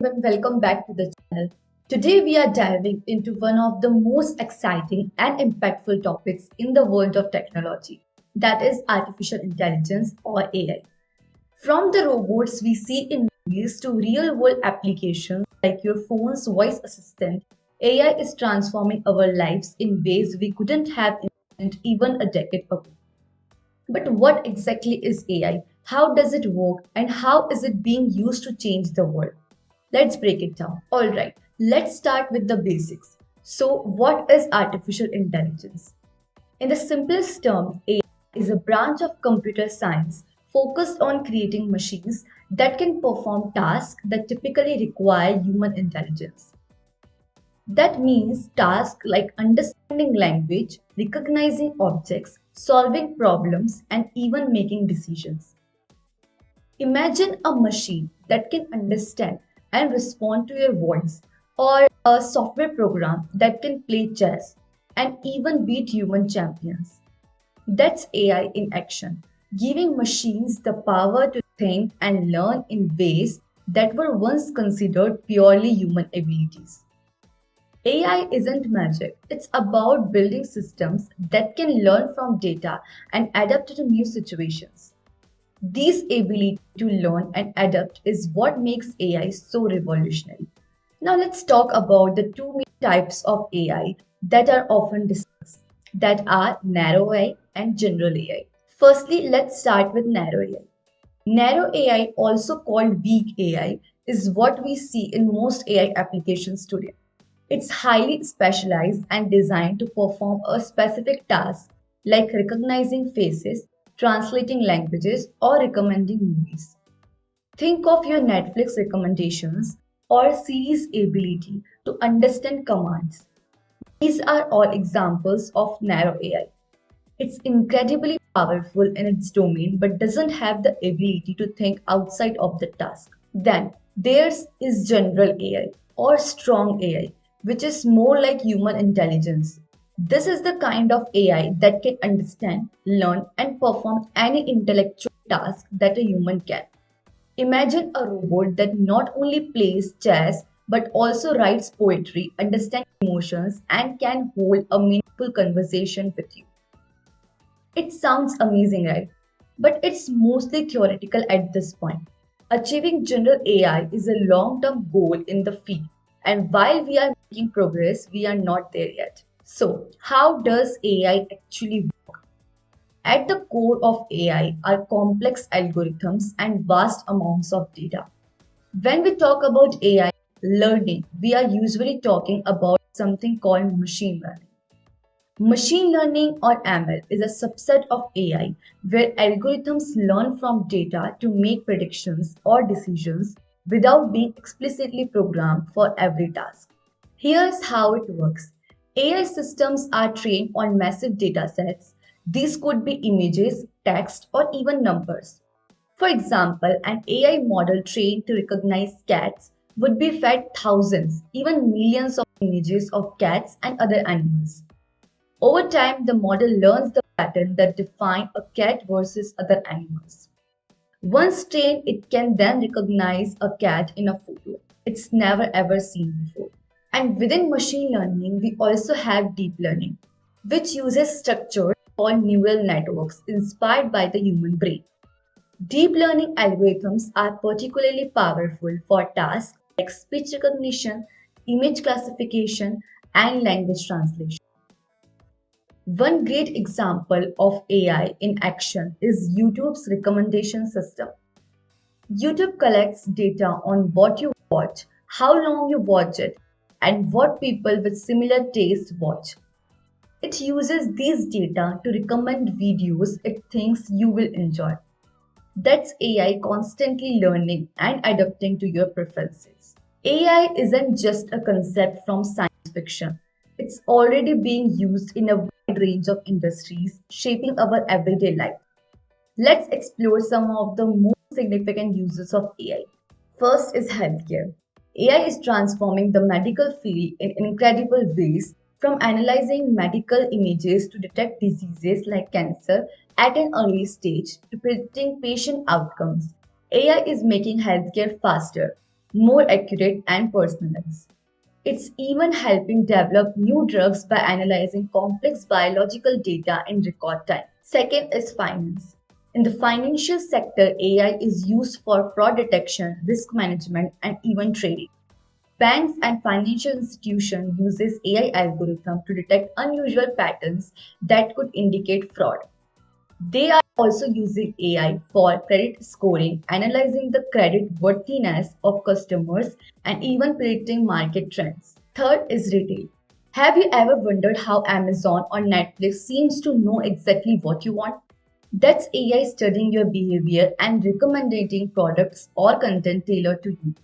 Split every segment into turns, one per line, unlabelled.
and welcome back to the channel. Today we are diving into one of the most exciting and impactful topics in the world of technology, that is artificial intelligence or AI. From the robots we see in movies to real world applications like your phone's voice assistant, AI is transforming our lives in ways we couldn't have imagined even a decade ago. But what exactly is AI? How does it work? And how is it being used to change the world? Let's break it down. Alright, let's start with the basics. So, what is artificial intelligence? In the simplest terms, AI is a branch of computer science focused on creating machines that can perform tasks that typically require human intelligence. That means tasks like understanding language, recognizing objects, solving problems, and even making decisions. Imagine a machine that can understand and respond to your voice, or a software program that can play chess and even beat human champions. That's AI in action, giving machines the power to think and learn in ways that were once considered purely human abilities. AI isn't magic, it's about building systems that can learn from data and adapt to new situations. This ability to learn and adapt is what makes AI so revolutionary. Now let's talk about the two main types of AI that are often discussed, that are narrow AI and general AI. Firstly, let's start with narrow AI. Narrow AI, also called weak AI, is what we see in most AI applications today. It's highly specialized and designed to perform a specific task like recognizing faces, translating languages, or recommending movies. Think of your Netflix recommendations or Siri's ability to understand commands. These are all examples of narrow AI. It's incredibly powerful in its domain but doesn't have the ability to think outside of the task. Then there's is general AI or strong AI, which is more like human intelligence. This is the kind of AI that can understand, learn, and perform any intellectual task that a human can. Imagine a robot that not only plays chess but also writes poetry, understands emotions, and can hold a meaningful conversation with you. It sounds amazing, right? But it's mostly theoretical at this point. Achieving general AI is a long term goal in the field, and while we are making progress, we are not there yet. So, how does AI actually work? At the core of AI are complex algorithms and vast amounts of data. When we talk about AI learning, we are usually talking about something called machine learning. Machine learning or ML is a subset of AI where algorithms learn from data to make predictions or decisions without being explicitly programmed for every task. Here's how it works. AI systems are trained on massive data sets. These could be images, text, or even numbers. For example, an AI model trained to recognize cats would be fed thousands, even millions of images of cats and other animals. Over time, the model learns the pattern that define a cat versus other animals. Once trained, it can then recognize a cat in a photo it's never ever seen before. And within machine learning, we also have deep learning, which uses structures called neural networks inspired by the human brain. Deep learning algorithms are particularly powerful for tasks like speech recognition, image classification, and language translation. One great example of AI in action is YouTube's recommendation system. YouTube collects data on what you watch, how long you watch it, and what people with similar tastes watch. It uses these data to recommend videos it thinks you will enjoy. That's AI constantly learning and adapting to your preferences. AI isn't just a concept from science fiction. It's already being used in a wide range of industries, shaping our everyday life. Let's explore some of the most significant uses of AI. First is healthcare. AI is transforming the medical field in incredible ways, from analyzing medical images to detect diseases like cancer at an early stage to predicting patient outcomes. AI is making healthcare faster. more accurate, and personalized. It's even helping develop new drugs by analyzing complex biological data in record time. Second is finance. In the financial sector, AI is used for fraud detection, risk management, and even trading. Banks and financial institutions uses AI algorithm to detect unusual patterns that could indicate fraud. They are also using AI for credit scoring, analyzing the credit worthiness of customers, and even predicting market trends. Third is retail. Have you ever wondered how Amazon or Netflix seems to know exactly what you want? That's AI studying your behavior and recommending products or content tailored to you.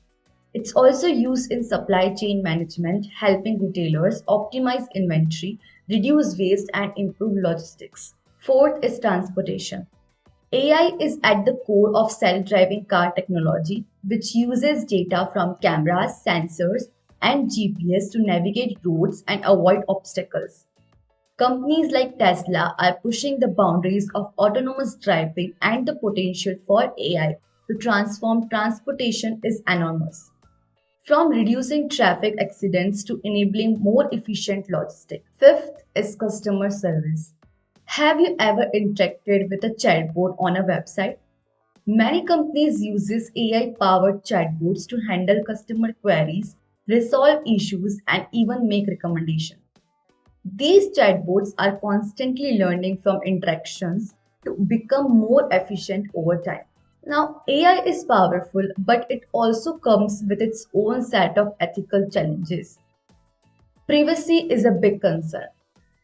It's also used in supply chain management, helping retailers optimize inventory, reduce waste, and improve logistics. Fourth is transportation. AI is at the core of self driving car technology, which uses data from cameras, sensors, and GPS to navigate roads and avoid obstacles. Companies like Tesla are pushing the boundaries of autonomous driving, and the potential for AI to transform transportation is enormous. From reducing traffic accidents to enabling more efficient logistics. Fifth is customer service. Have you ever interacted with a chatbot on a website? Many companies uses AI-powered chatbots to handle customer queries, resolve issues, and even make recommendations. These chatbots are constantly learning from interactions to become more efficient over time. Now, AI is powerful, but it also comes with its own set of ethical challenges. Privacy is a big concern.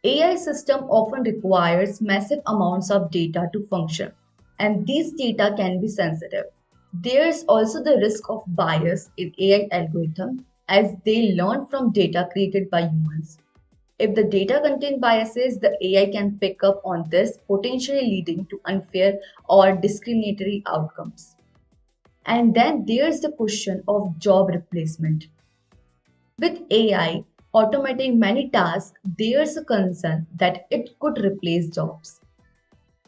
AI system often requires massive amounts of data to function, and these data can be sensitive. There's also the risk of bias in AI algorithms as they learn from data created by humans. If the data contain biases, the AI can pick up on this, potentially leading to unfair or discriminatory outcomes. And then there's the question of job replacement. With AI automating many tasks, there's a concern that it could replace jobs,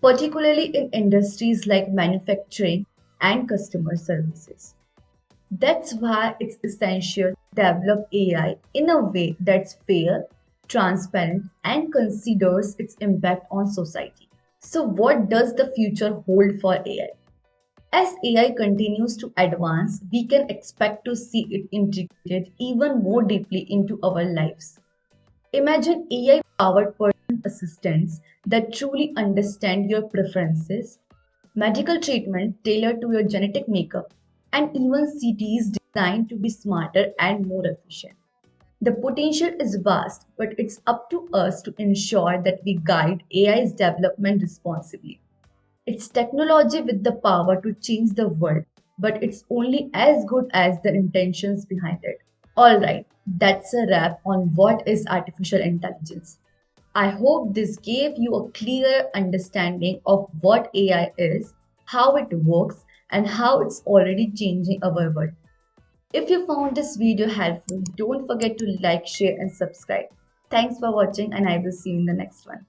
particularly in industries like manufacturing and customer services. That's why it's essential to develop AI in a way that's fair, transparent, and considers its impact on society. So, what does the future hold for AI? As AI continues to advance, we can expect to see it integrated even more deeply into our lives. Imagine AI powered personal assistants that truly understand your preferences, medical treatment tailored to your genetic makeup, and even cities designed to be smarter and more efficient. The potential is vast, but it's up to us to ensure that we guide AI's development responsibly. It's technology with the power to change the world, but it's only as good as the intentions behind it. Alright, that's a wrap on what is artificial intelligence. I hope this gave you a clear understanding of what AI is, how it works, and how it's already changing our world. If you found this video helpful, don't forget to like, share, and subscribe. Thanks for watching, and I will see you in the next one.